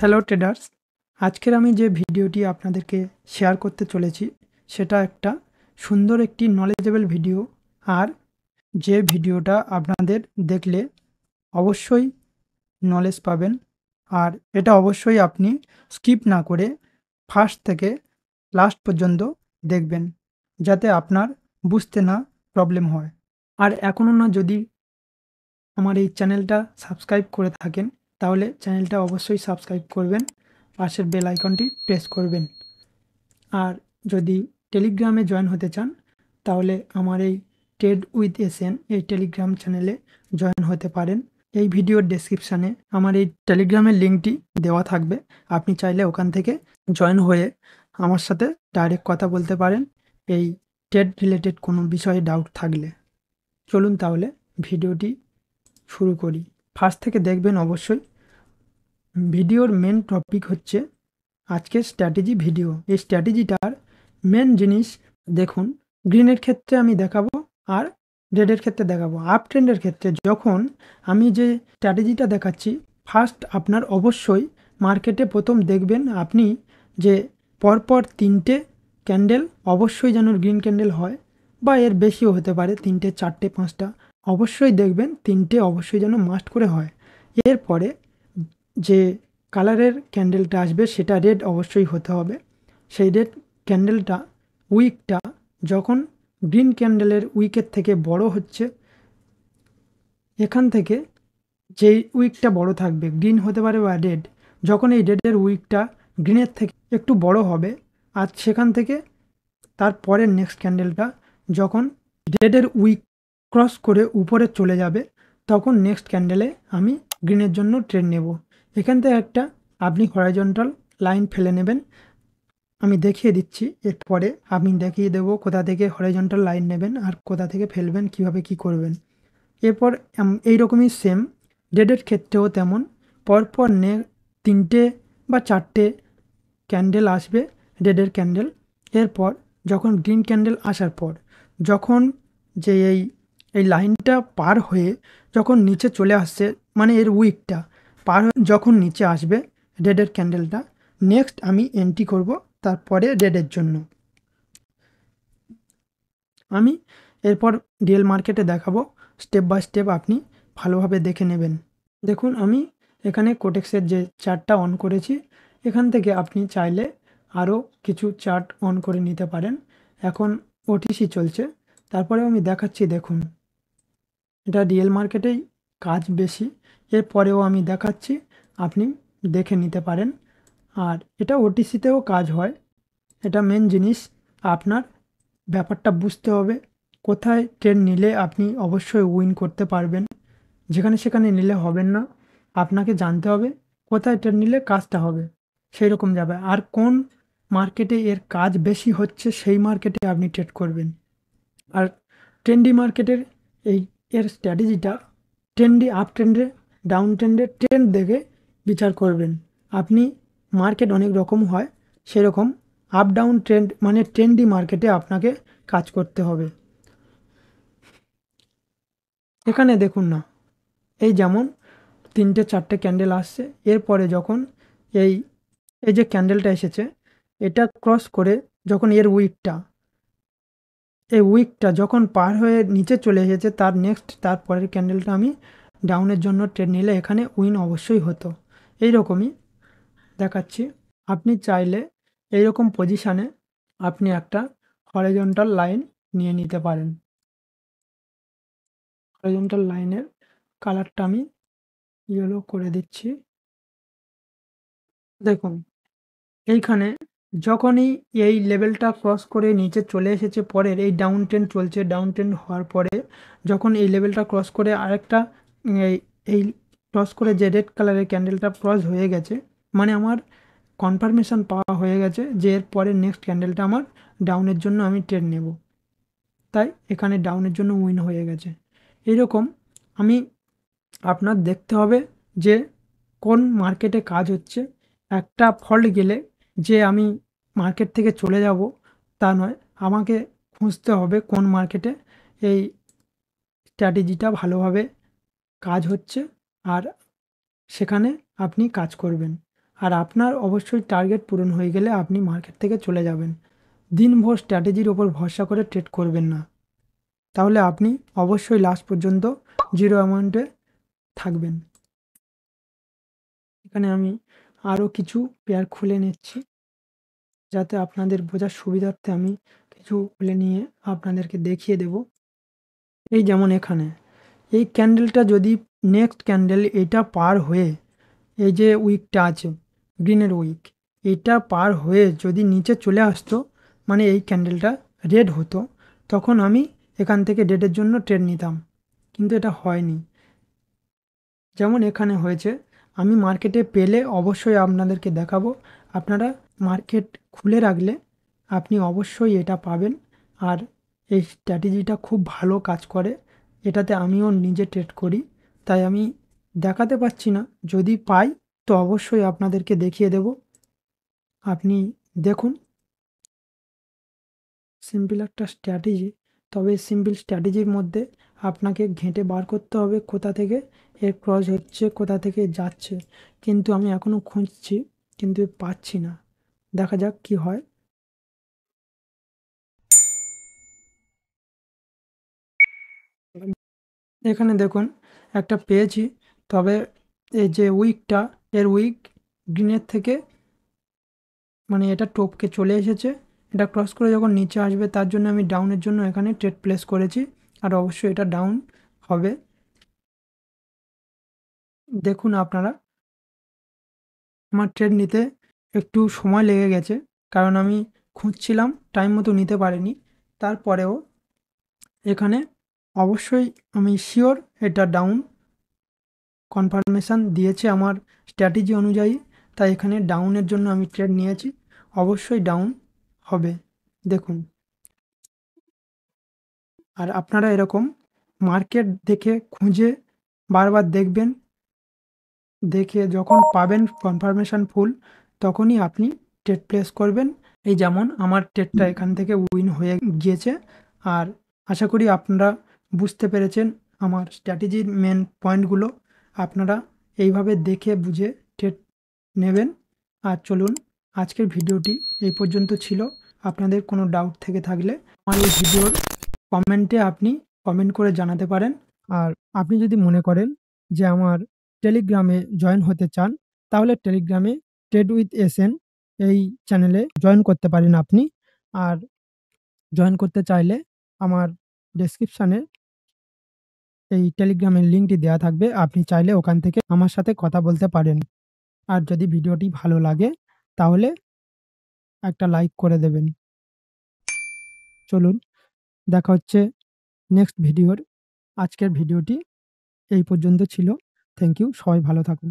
Hello traders, আজকের আমি যে ভিডিওটি আপনাদেরকে শেয়ার করতে চলেছি সেটা একটা সুন্দর একটি নলেজেবল ভিডিও। আর যে ভিডিওটা আপনাদের দেখলে অবশ্যই নলেজ পাবেন। আর এটা অবশ্যই আপনি স্কিপ না করে ফার্স্ট থেকে লাস্ট পর্যন্ত দেখবেন, যাতে আপনার বুঝতে না প্রবলেম হয়। আর এখনও না যদি আমার এই চ্যানেলটা সাবস্ক্রাইব করে থাকেন তাহলে চ্যানেলটা অবশ্যই সাবস্ক্রাইব করবেন, পাশের বেল আইকনটি প্রেস করবেন। আর যদি টেলিগ্রামে জয়েন হতে চান তাহলে আমার এই ট্রেড উইথ এসএন এই টেলিগ্রাম চ্যানেলে জয়েন হতে পারেন। এই ভিডিওর ডেসক্রিপশানে আমার এই টেলিগ্রামের লিঙ্কটি দেওয়া থাকবে, আপনি চাইলে ওখান থেকে জয়েন হয়ে আমার সাথে ডাইরেক্ট কথা বলতে পারেন এই ট্রেড রিলেটেড কোনো বিষয়ে ডাউট থাকলে। চলুন তাহলে ভিডিওটি শুরু করি। ফার্স্ট থেকে দেখবেন অবশ্যই। ভিডিওর মেন টপিক হচ্ছে আজকের স্ট্র্যাটেজি ভিডিও। এই স্ট্র্যাটেজিটার মেন জিনিস দেখুন, গ্রিনের ক্ষেত্রে আমি দেখাবো আর রেডের ক্ষেত্রে দেখাবো। আপ ট্রেন্ডের ক্ষেত্রে যখন আমি যে স্ট্র্যাটেজিটা দেখাচ্ছি, ফার্স্ট আপনার অবশ্যই মার্কেটে প্রথম দেখবেন আপনি যে পরপর 3টে ক্যান্ডেল অবশ্যই যেন গ্রিন ক্যান্ডেল হয়, বা এর বেশিও হতে পারে, 3টে 4টে 5টা অবশ্যই দেখবেন, 3টে অবশ্যই যেন মাস্ট করে হয়। এরপরে যে কালারের ক্যান্ডেলটা আসবে সেটা রেড অবশ্যই হতে হবে। সেই রেড ক্যান্ডেলটা উইকটা যখন গ্রিন ক্যান্ডেলের উইকের থেকে বড় হচ্ছে, এখান থেকে যেই উইকটা বড় থাকবে, গ্রিন হতে পারে বা রেড, যখন এই রেডের উইকটা গ্রিনের থেকে একটু বড় হবে আর সেখান থেকে তারপরের নেক্সট ক্যান্ডেলটা যখন রেডের উইক ক্রস করে উপরে চলে যাবে, তখন নেক্সট ক্যান্ডেলে আমি গ্রিনের জন্য ট্রেড নেব। এখান থেকে একটা আপনি হরাইজন্টাল লাইন ফেলে নেবেন, আমি দেখিয়ে দিচ্ছি। এরপরে আমি দেখিয়ে দেবো কোথা থেকে হরাইজন্টাল লাইন নেবেন আর কোথা থেকে ফেলবেন, কিভাবে কি করবেন। এরপর এইরকমই সেম রেডের ক্ষেত্রেও তেমন পরপর 3টে বা 4টে ক্যান্ডেল আসবে রেডের ক্যান্ডেল। এরপর যখন গ্রিন ক্যান্ডেল আসার পর যখন যে এই লাইনটা পার হয়ে যখন নিচে চলে আসছে, মানে এর উইকটা পার হয়ে যখন নিচে আসবে রেডের ক্যান্ডেলটা, নেক্সট আমি এন্ট্রি করব তারপরে রেডের জন্য। আমি এরপর রিয়েল মার্কেটে দেখাবো, স্টেপ বাই স্টেপ আপনি ভালোভাবে দেখে নেবেন। দেখুন আমি এখানে কোটেক্সের যে চার্টটা অন করেছি, এখান থেকে আপনি চাইলে আরও কিছু চার্ট অন করে নিতে পারেন। এখন ওটিসি চলছে, তারপরেও আমি দেখাচ্ছি। দেখুন এটা রিয়েল মার্কেটেই কাজ বেশি, এরপরেও আমি দেখাচ্ছি, আপনি দেখে নিতে পারেন। আর এটা ওটিসিতেও কাজ হয়। এটা মেন জিনিস, আপনার ব্যাপারটা বুঝতে হবে, কোথায় ট্রেড নিলে আপনি অবশ্যই উইন করতে পারবেন, যেখানে সেখানে নিলে হবেন না। আপনাকে জানতে হবে কোথায় ট্রেড নিলে কাজটা হবে, সেই রকম যাবে। আর কোন মার্কেটে এর কাজ বেশি হচ্ছে সেই মার্কেটে আপনি ট্রেড করবেন। আর ট্রেন্ডি মার্কেটের এর স্ট্র্যাটেজিটা ট্রেন্ডি, আপ ট্রেন্ডে, ডাউন ট্রেন্ডে ট্রেন্ড দেখে বিচার করবেন আপনি। মার্কেট অনেক রকম হয়, সেরকম আপ ডাউন ট্রেন্ড মানে ট্রেন্ডি মার্কেটে আপনাকে কাজ করতে হবে। এখানে দেখুন না, এই যেমন 3টে 4টে ক্যান্ডেল আসছে, এরপরে যখন এই এই যে ক্যান্ডেলটা এসেছে এটা ক্রস করে যখন এর উইকটা যখন পার হয়ে নিচে চলে এসেছে, তার নেক্সট তারপরের ক্যান্ডেলটা আমি ডাউনের জন্য ট্রেড নিলে এখানে উইন অবশ্যই হতো। এইরকমই দেখাচ্ছি। আপনি চাইলে এইরকম পজিশানে আপনি একটা হরাইজন্টাল লাইন নিয়ে নিতে পারেন। হরাইজন্টাল লাইনের কালারটা আমি ইয়েলো করে দিচ্ছি। দেখুন এইখানে যখনই এই লেভেলটা ক্রস করে নিচে চলে এসেছে, পরের এই ডাউন ট্রেন্ড চলছে, ডাউন ট্রেন্ড হওয়ার পরে যখন এই লেভেলটা ক্রস করে আরেকটা এই এই ক্রস করে যে রেড কালারের ক্যান্ডেলটা ক্রস হয়ে গেছে, মানে আমার কনফার্মেশন পাওয়া হয়ে গেছে যে এর পরে নেক্সট ক্যান্ডেলটা আমার ডাউনের জন্য আমি ট্রেড নেব, তাই এখানে ডাউনের জন্য উইন হয়ে গেছে। এইরকম আমি আপনার দেখতে হবে যে কোন মার্কেটে কাজ হচ্ছে। একটা ফল্ট গেলে যে আমি মার্কেট থেকে চলে যাব তা নয়, আমাকে খুঁজতে হবে কোন মার্কেটে এই স্ট্র্যাটেজিটা ভালোভাবে কাজ হচ্ছে আর সেখানে আপনি কাজ করবেন। আর আপনার অবশ্যই টার্গেট পূরণ হয়ে গেলে আপনি মার্কেট থেকে চলে যাবেন। দিনভর স্ট্র্যাটেজির ওপর ভরসা করে ট্রেড করবেন না, তাহলে আপনি অবশ্যই লাস্ট পর্যন্ত জিরো অ্যামাউন্টে থাকবেন। এখানে আমি আরও কিছু পেয়ার খুলে নিচ্ছি, যাতে আপনাদের বোঝার সুবিধার্থে আমি কিছু খুলে নিয়ে আপনাদেরকে দেখিয়ে দেব। এই যেমন এখানে এই ক্যান্ডেলটা যদি নেক্সট ক্যান্ডেল এটা পার হয়ে, এই যে উইকটা আছে গ্রিনের উইক, এটা পার হয়ে যদি নিচে চলে আসতো, মানে এই ক্যান্ডেলটা রেড হতো, তখন আমি এখান থেকে রেডের জন্য ট্রেড নিতাম। কিন্তু এটা হয়নি, যেমন এখানে হয়েছে। আমি মার্কেটে পেলে অবশ্যই আপনাদেরকে দেখাবো। আপনারা মার্কেট খুলে রাখলে আপনি অবশ্যই এটা পাবেন। আর এই স্ট্র্যাটেজিটা খুব ভালো কাজ করে, এটাতে আমিও নিজে ট্রেড করি, তাই আমি দেখাতে পারছি না। যদি পাই তো অবশ্যই আপনাদেরকে দেখিয়ে দেব। আপনি দেখুন, সিম্পল একটা স্ট্র্যাটেজি। তবে সিম্পল স্ট্র্যাটেজির মধ্যে আপনাকে ঘেঁটে বার করতে হবে কোথা থেকে এর ক্রস হচ্ছে, কোথা থেকে যাচ্ছে। কিন্তু আমি এখনও খুঁজছি, কিন্তু পাচ্ছি না। দেখা যাক কি হয়। এখানে দেখুন একটা পেয়েছি, তবে এই যে উইকটা, এর উইক গ্রিনের থেকে মানে এটা টপকে চলে এসেছে। এটা ক্রস করে যখন নিচে আসবে, তার জন্য আমি ডাউনের জন্য এখানে ট্রেড প্লেস করেছি। আর অবশ্যই এটা ডাউন হবে। দেখুন আপনারা, আমার ট্রেড নিতে একটু সময় লেগে গেছে, কারণ আমি খুঁজছিলাম, টাইম মতো নিতে পারিনি। তারপরেও এখানে অবশ্যই আমি শিওর এটা ডাউন কনফার্মেশন দিয়েছে আমার স্ট্র্যাটেজি অনুযায়ী, তাই এখানে ডাউনের জন্য আমি ট্রেড নিয়েছি। অবশ্যই ডাউন হবে, দেখুন। আর আপনারা এরকম মার্কেট দেখে খুঁজে বারবার দেখবেন, দেখে যখন পাবেন কনফার্মেশন ফুল, তখনই আপনি ট্রেড প্লেস করবেন। এই যেমন আমার ট্রেডটা এখান থেকে উইন হয়ে গিয়েছে। আর আশা করি আপনারা বুঝতে পেরেছেন আমার স্ট্র্যাটেজির মেন পয়েন্টগুলো। আপনারা এইভাবে দেখে বুঝে ট্রেড নেবেন। আর চলুন, আজকের ভিডিওটি এই পর্যন্ত ছিল। আপনাদের কোনো ডাউট থেকে থাকলে আমার এই ভিডিওর কমেন্টে আপনি কমেন্ট করে জানাতে পারেন। আর আপনি যদি মনে করেন যে আমার টেলিগ্রামে জয়েন হতে চান, তাহলে টেলিগ্রামে ট্রেড উইথ এসএন এই চ্যানেলে জয়েন করতে পারেন আপনি। আর জয়েন করতে চাইলে আমার ডেসক্রিপশানে এই টেলিগ্রামের লিঙ্কটি দেওয়া থাকবে। আপনি চাইলে ওখান থেকে আমার সাথে কথা বলতে পারেন। আর যদি ভিডিওটি ভালো লাগে, তাহলে একটা লাইক করে দেবেন। চলুন, দেখা হচ্ছে নেক্সট ভিডিওর। আজকের ভিডিওটি এই পর্যন্ত ছিল। Thank you. সবাই ভালো থাকুন।